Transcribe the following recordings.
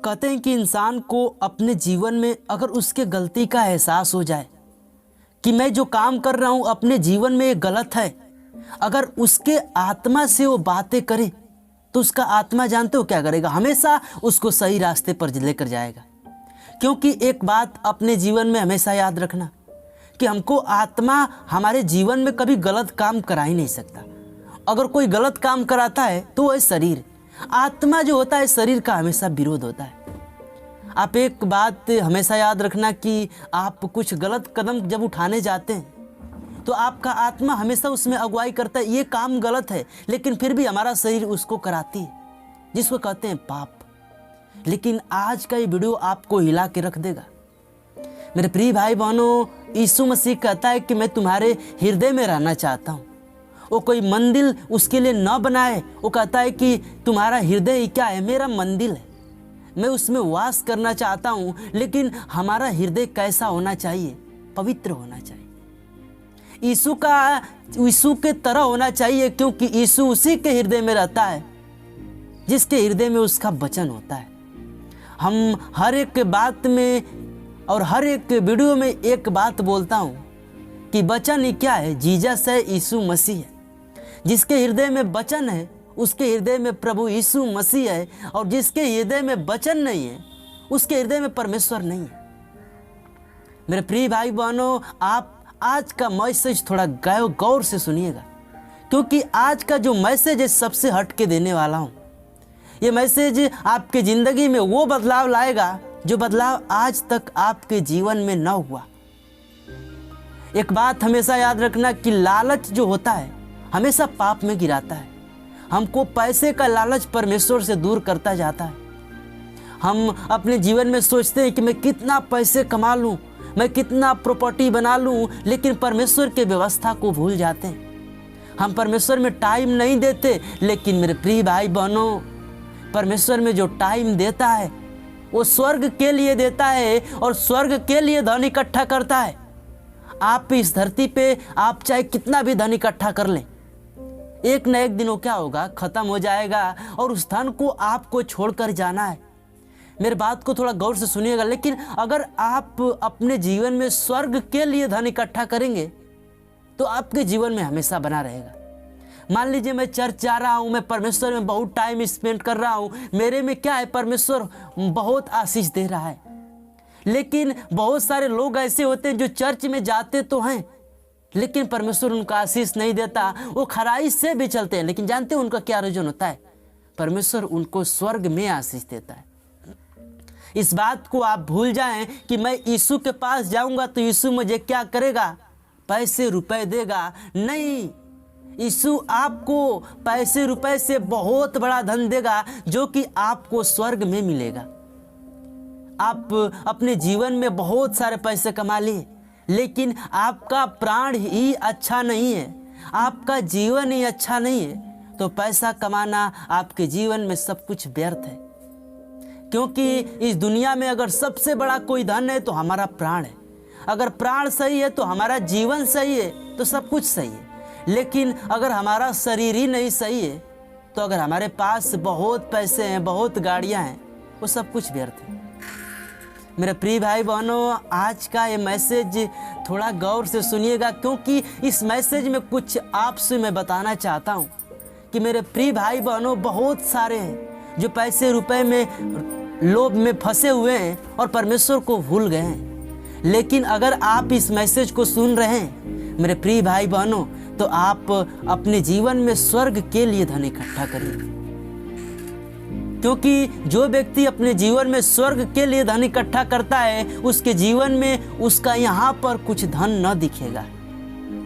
कहते हैं कि इंसान को अपने जीवन में अगर उसके गलती का एहसास हो जाए कि मैं जो काम कर रहा हूँ अपने जीवन में ये गलत है, अगर उसके आत्मा से वो बातें करे तो उसका आत्मा जानते हो क्या करेगा? हमेशा उसको सही रास्ते पर लेकर जाएगा। क्योंकि एक बात अपने जीवन में हमेशा याद रखना कि हमको आत्मा हमारे जीवन में कभी गलत काम करा ही नहीं सकता। अगर कोई गलत काम कराता है तो वह शरीर, आत्मा जो होता है शरीर का हमेशा विरोध होता है। आप एक बात हमेशा याद रखना कि आप कुछ गलत कदम जब उठाने जाते हैं तो आपका आत्मा हमेशा उसमें अगुवाई करता है, ये काम गलत है, लेकिन फिर भी हमारा शरीर उसको कराती है, जिसको कहते हैं पाप। लेकिन आज का ये वीडियो आपको हिला के रख देगा। मेरे प्रिय भाई बहनों, यीशु मसीह कहता है कि मैं तुम्हारे हृदय में रहना चाहता हूँ। वो कोई मंदिर उसके लिए न बनाए, वो कहता है कि तुम्हारा हृदय क्या है? मेरा मंदिर है, मैं उसमें वास करना चाहता हूँ। लेकिन हमारा हृदय कैसा होना चाहिए? पवित्र होना चाहिए, यीशु के तरह होना चाहिए, क्योंकि यीशु उसी के हृदय में रहता है जिसके हृदय में उसका वचन होता है। हम हर एक बात में और हर एक वीडियो में एक बात बोलता हूँ कि वचन ही क्या है? जीसस है, यीशु मसीह है। जिसके हृदय में वचन है उसके हृदय में प्रभु यीशु मसीह है, और जिसके हृदय में वचन नहीं है उसके हृदय में परमेश्वर नहीं है। मेरे प्रिय भाई बहनों, आप आज का मैसेज थोड़ा गौर से सुनिएगा, क्योंकि आज का जो मैसेज है सबसे हट के देने वाला हूँ। ये मैसेज आपके ज़िंदगी में वो बदलाव लाएगा जो बदलाव आज तक आपके जीवन में न हुआ। एक बात हमेशा याद रखना कि लालच जो होता है हमेशा पाप में गिराता है। हमको पैसे का लालच परमेश्वर से दूर करता जाता है। हम अपने जीवन में सोचते हैं कि मैं कितना पैसे कमा लूँ, मैं कितना प्रॉपर्टी बना लूँ, लेकिन परमेश्वर के व्यवस्था को भूल जाते हैं। हम परमेश्वर में टाइम नहीं देते। लेकिन मेरे प्रिय भाई बहनों, परमेश्वर में जो टाइम देता है वो स्वर्ग के लिए देता है, और स्वर्ग के लिए धन इकट्ठा करता है। आप इस धरती पे आप चाहे कितना भी धन इकट्ठा कर लें, एक न एक दिन वो क्या होगा? खत्म हो जाएगा, और उस धन को आपको छोड़कर जाना है। मेरे बात को थोड़ा गौर से सुनिएगा। लेकिन अगर आप अपने जीवन में स्वर्ग के लिए धन इकट्ठा करेंगे तो आपके जीवन में हमेशा बना रहेगा। मान लीजिए मैं चर्च जा रहा हूँ, मैं परमेश्वर में बहुत टाइम स्पेंड कर रहा हूँ, मेरे में क्या है? परमेश्वर बहुत आशीष दे रहा है। लेकिन बहुत सारे लोग ऐसे होते हैं जो चर्च में जाते तो हैं, लेकिन परमेश्वर उनका आशीष नहीं देता। वो खराई से भी चलते हैं, लेकिन जानते हैं उनका क्या रीजन होता है? परमेश्वर उनको स्वर्ग में आशीष देता है। इस बात को आप भूल जाएं कि मैं यीशु के पास जाऊंगा तो यीशु मुझे क्या करेगा? पैसे रुपए देगा? नहीं, यीशु आपको पैसे रुपए से बहुत बड़ा धन देगा, जो कि आपको स्वर्ग में मिलेगा। आप अपने जीवन में बहुत सारे पैसे कमा लिए, लेकिन आपका प्राण ही अच्छा नहीं है, आपका जीवन ही अच्छा नहीं है, तो पैसा कमाना आपके जीवन में सब कुछ व्यर्थ है। क्योंकि इस दुनिया में अगर सबसे बड़ा कोई धन है तो हमारा प्राण है। अगर प्राण सही है तो हमारा जीवन सही है, तो सब कुछ सही है। लेकिन अगर हमारा शरीर ही नहीं सही है, तो अगर हमारे पास बहुत पैसे हैं, बहुत गाड़ियां हैं, वो सब कुछ व्यर्थ है। मेरे प्रिय भाई बहनों, आज का ये मैसेज थोड़ा गौर से सुनिएगा, क्योंकि इस मैसेज में कुछ आपसे मैं बताना चाहता हूँ कि मेरे प्रिय भाई बहनों, बहुत सारे हैं जो पैसे रुपए में लोभ में फंसे हुए हैं और परमेश्वर को भूल गए हैं। लेकिन अगर आप इस मैसेज को सुन रहे हैं मेरे प्रिय भाई बहनों, तो आप अपने जीवन में स्वर्ग के लिए धन इकट्ठा करिए। क्योंकि जो व्यक्ति अपने जीवन में स्वर्ग के लिए धन इकट्ठा करता है, उसके जीवन में उसका यहाँ पर कुछ धन न दिखेगा।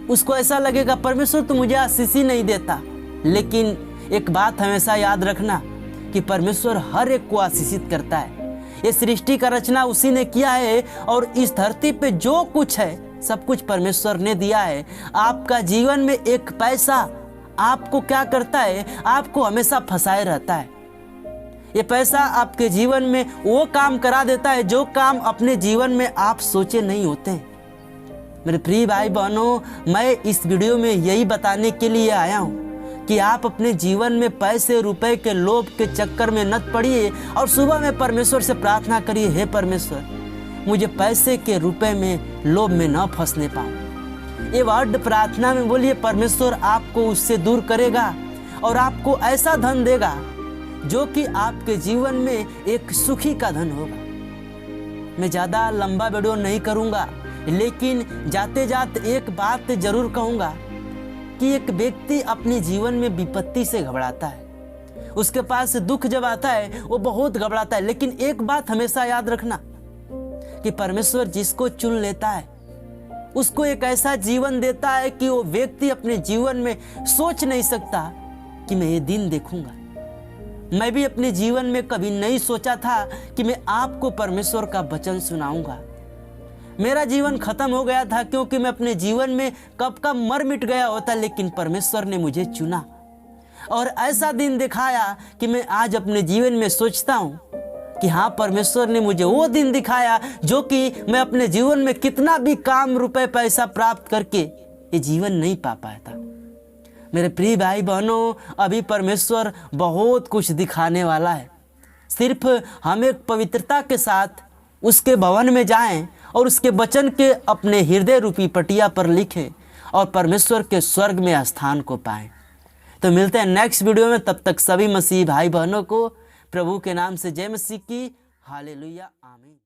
उसको ऐसा लगेगा परमेश्वर तो मुझे आशीष ही नहीं देता। लेकिन एक बात हमेशा याद रखना कि परमेश्वर हर एक को आशीषित करता है। ये सृष्टि का रचना उसी ने किया है, और इस धरती पे जो कुछ है सब कुछ परमेश्वर ने दिया है। आपका जीवन में एक पैसा आपको क्या करता है? आपको हमेशा फंसाए रहता है। ये पैसा आपके जीवन में वो काम करा देता है जो काम अपने जीवन में आप सोचे नहीं होते हैं। मेरे प्रिय भाई बहनों, मैं इस वीडियो में यही बताने के लिए आया हूँ कि आप अपने जीवन में पैसे रुपए के लोभ के चक्कर में न पड़िए और सुबह में परमेश्वर से प्रार्थना करिए, हे परमेश्वर मुझे पैसे के रुपए में लोभ में न फंसने पाऊं। ये वर्ड प्रार्थना में बोलिए, परमेश्वर आपको उससे दूर करेगा और आपको ऐसा धन देगा जो कि आपके जीवन में एक सुखी का धन होगा। मैं ज़्यादा लंबा वीडियो नहीं करूँगा, लेकिन जाते जाते एक बात जरूर कहूँगा कि एक व्यक्ति अपने जीवन में विपत्ति से घबराता है, उसके पास दुख जब आता है वो बहुत घबराता है, लेकिन एक बात हमेशा याद रखना कि परमेश्वर जिसको चुन लेता है उसको एक ऐसा जीवन देता है कि वो व्यक्ति अपने जीवन में सोच नहीं सकता कि मैं ये दिन देखूंगा। मैं भी अपने जीवन में कभी नहीं सोचा था कि मैं आपको परमेश्वर का वचन सुनाऊंगा। मेरा जीवन खत्म हो गया था क्योंकि मैं अपने जीवन में कब का मर मिट गया होता, लेकिन परमेश्वर ने मुझे चुना और ऐसा दिन दिखाया कि मैं आज अपने जीवन में सोचता हूँ कि हाँ, परमेश्वर ने मुझे वो दिन दिखाया जो कि मैं अपने जीवन में कितना भी काम रुपए पैसा प्राप्त करके ये जीवन नहीं पा पाया था। मेरे प्रिय भाई बहनों, अभी परमेश्वर बहुत कुछ दिखाने वाला है। सिर्फ हम एक पवित्रता के साथ उसके भवन में जाएं और उसके वचन के अपने हृदय रूपी पटिया पर लिखें और परमेश्वर के स्वर्ग में स्थान को पाएं। तो मिलते हैं नेक्स्ट वीडियो में। तब तक सभी मसीह भाई बहनों को प्रभु के नाम से जय मसीह की। हालेलुया, आमीन।